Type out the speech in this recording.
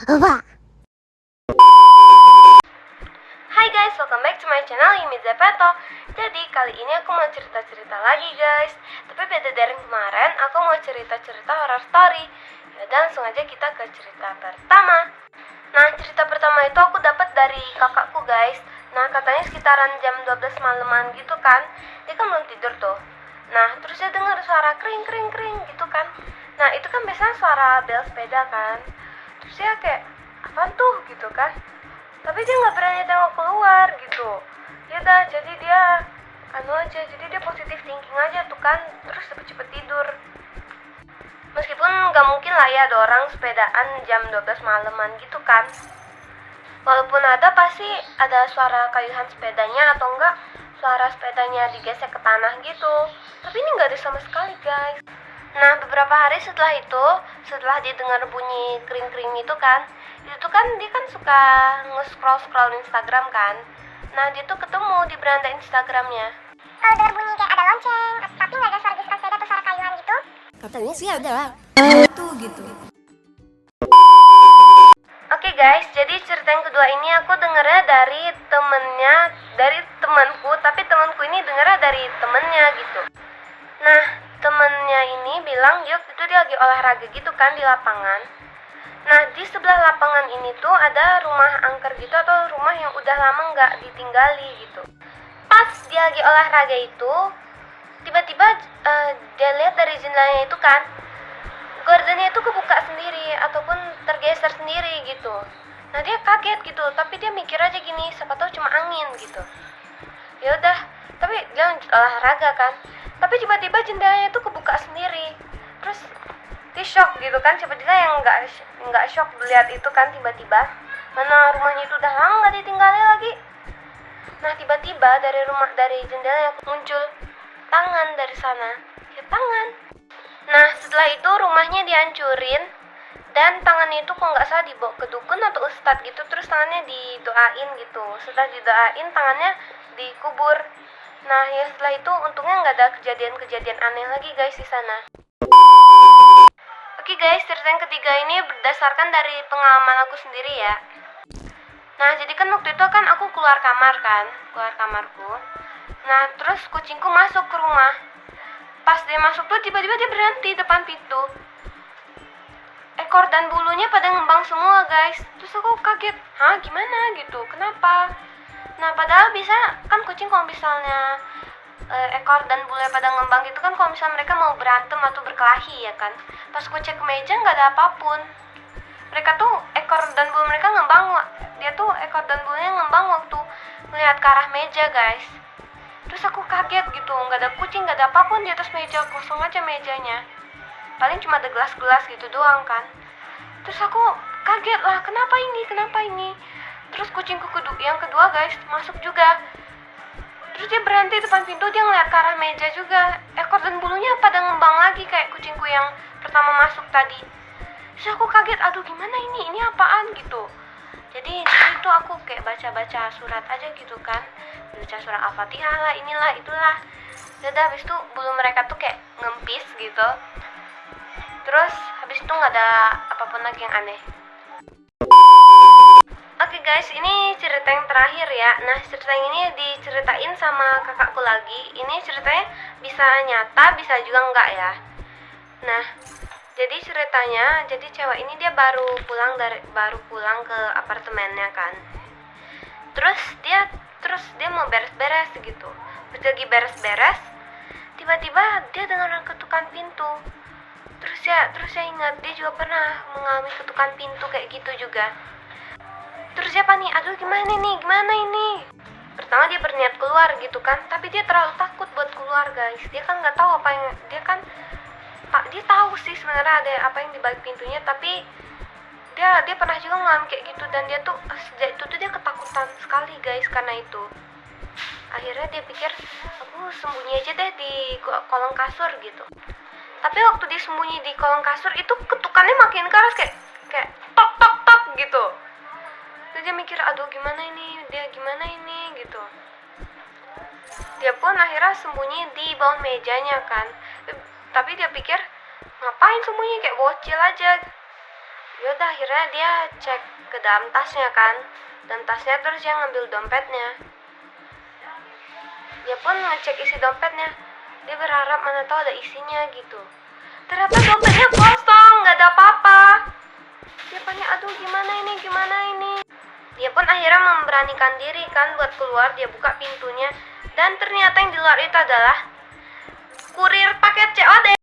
Wah. Hai guys, welcome back to my channel Yumi Zepeto. Jadi kali ini aku mau cerita-cerita lagi guys. Tapi beda dari kemarin, aku mau cerita-cerita horror story. Yaudah langsung aja kita ke cerita pertama. Nah cerita pertama itu aku dapat dari kakakku guys. Nah katanya sekitaran jam 12 malaman gitu kan. Dia kan belum tidur tuh. Nah terus dia dengar suara kring kring kring gitu kan. Nah itu kan biasanya suara bel sepeda kan. Terus dia kayak apaan tuh gitu kan. Tapi dia nggak berani tengok keluar gitu. Ya dah, jadi dia jadi dia positif thinking aja tuh kan, terus cepet-cepet tidur. Meskipun nggak mungkin lah ya ada orang sepedaan jam 12 malaman gitu kan. Walaupun ada, pasti ada suara kayuhan sepedanya atau enggak suara sepedanya digesek ke tanah gitu. Tapi ini nggak ada sama sekali guys. Nah beberapa hari setelah itu, setelah dia dengar bunyi kering-kering itu kan dia kan suka nge-scroll Instagram kan. Nah dia tuh ketemu di beranda Instagramnya. Kalau dengar bunyi kayak ada lonceng, tapi nggak ada suara gesek sepeda atau suara kayuhan gitu, Katanya sih ada lah. Itu gitu. Oke guys, jadi cerita yang kedua ini aku dengarnya dari temanku, tapi temanku ini dengarnya dari temennya gitu. Nah, temennya ini bilang dia waktu itu dia lagi olahraga gitu kan di lapangan. Nah, di sebelah lapangan ini tuh ada rumah angker gitu atau rumah yang udah lama nggak ditinggali gitu. Pas dia lagi olahraga itu, tiba-tiba dia lihat dari jendelanya itu kan, gordennya itu kebuka sendiri ataupun tergeser sendiri gitu. Nah dia kaget gitu, tapi dia mikir aja gini, siapa tahu cuma angin gitu. Ya udah, tapi dia lanjut olahraga kan. Tapi tiba-tiba jendelanya itu kebuka sendiri. Terus dia shock gitu kan, siapa dia yang nggak shock melihat itu kan tiba-tiba. Mana rumahnya itu udah lama nggak ditinggali lagi. Nah tiba-tiba dari jendela muncul tangan dari sana. Ya tangan. Nah setelah itu rumahnya dihancurin dan tangannya itu kok nggak salah dibawa ke dukun atau ustadz gitu, terus tangannya didoain gitu. Setelah didoain tangannya dikubur. Nah ya setelah itu untungnya nggak ada kejadian-kejadian aneh lagi guys di sana. Oke guys, cerita yang ketiga ini berdasarkan dari pengalaman aku sendiri ya. Nah jadi kan waktu itu kan aku keluar kamarku. Nah terus kucingku masuk ke rumah. Pas dia masuk tuh tiba-tiba dia berhenti depan pintu. Ekor dan bulunya pada ngembang semua guys. Terus aku kaget, hah gimana gitu, kenapa? Nah padahal bisa kan kucing kalau misalnya ekor dan bulunya pada ngembang gitu kan kalau misalnya mereka mau berantem atau berkelahi ya kan. Pas aku cek ke meja nggak ada apapun. Mereka tuh ekor dan bulu mereka ngembang. Dia tuh ekor dan bulunya ngembang waktu melihat ke arah meja guys. Terus aku kaget gitu, nggak ada kucing, nggak ada apapun di atas meja, kosong aja mejanya. Paling cuma ada gelas-gelas gitu doang kan. Terus aku kaget lah, kenapa ini? Terus kucingku yang kedua guys, masuk juga. Terus dia berhenti depan pintu, dia ngeliat ke arah meja juga. Ekor dan bulunya pada ngembang lagi kayak kucingku yang pertama masuk tadi. Terus aku kaget, aduh gimana ini apaan gitu. Jadi itu aku kayak baca-baca surat aja gitu kan. Baca surat Al-Fatihah lah, inilah, itulah. Udah habis itu bulu mereka tuh kayak ngempis gitu. Terus habis itu nggak ada apapun lagi yang aneh. Oke guys, ini cerita yang terakhir ya. Nah cerita ini diceritain sama kakakku lagi. Ini ceritanya bisa nyata, bisa juga enggak ya. Nah jadi ceritanya, jadi cewek ini dia baru pulang ke apartemennya kan. Terus dia mau beres-beres gitu. Pas lagi beres-beres, tiba-tiba dia dengar ketukan pintu. Terus saya ingat dia juga pernah mengalami ketukan pintu kayak gitu juga. Terus dia panik, aduh gimana ini? Pertama dia berniat keluar gitu kan, tapi dia terlalu takut buat keluar guys. Dia kan nggak tahu apa yang dia tahu sih sebenarnya ada apa yang di balik pintunya, tapi dia pernah juga mengalami kayak gitu dan dia tuh sejak itu tuh dia ketakutan sekali guys karena itu. Akhirnya dia pikir aku sembunyi aja deh di kolong kasur gitu. Tapi waktu dia sembunyi di kolong kasur itu ketukannya makin keras kayak tok tok tok gitu. Terus dia mikir aduh gimana ini gitu. Dia pun akhirnya sembunyi di bawah mejanya kan. Tapi dia pikir ngapain sembunyi, kayak bocil aja. Yaudah akhirnya dia cek ke dalam tasnya kan, dalam tasnya, terus dia ngambil dompetnya. Dia pun ngecek isi dompetnya, dia berharap mana tahu ada isinya gitu. Ternyata dompetnya kosong, nggak ada apa-apa. Dia panik, aduh gimana ini. Dia pun akhirnya memberanikan diri kan buat keluar. Dia buka pintunya, dan ternyata yang di luar itu adalah kurir paket COD.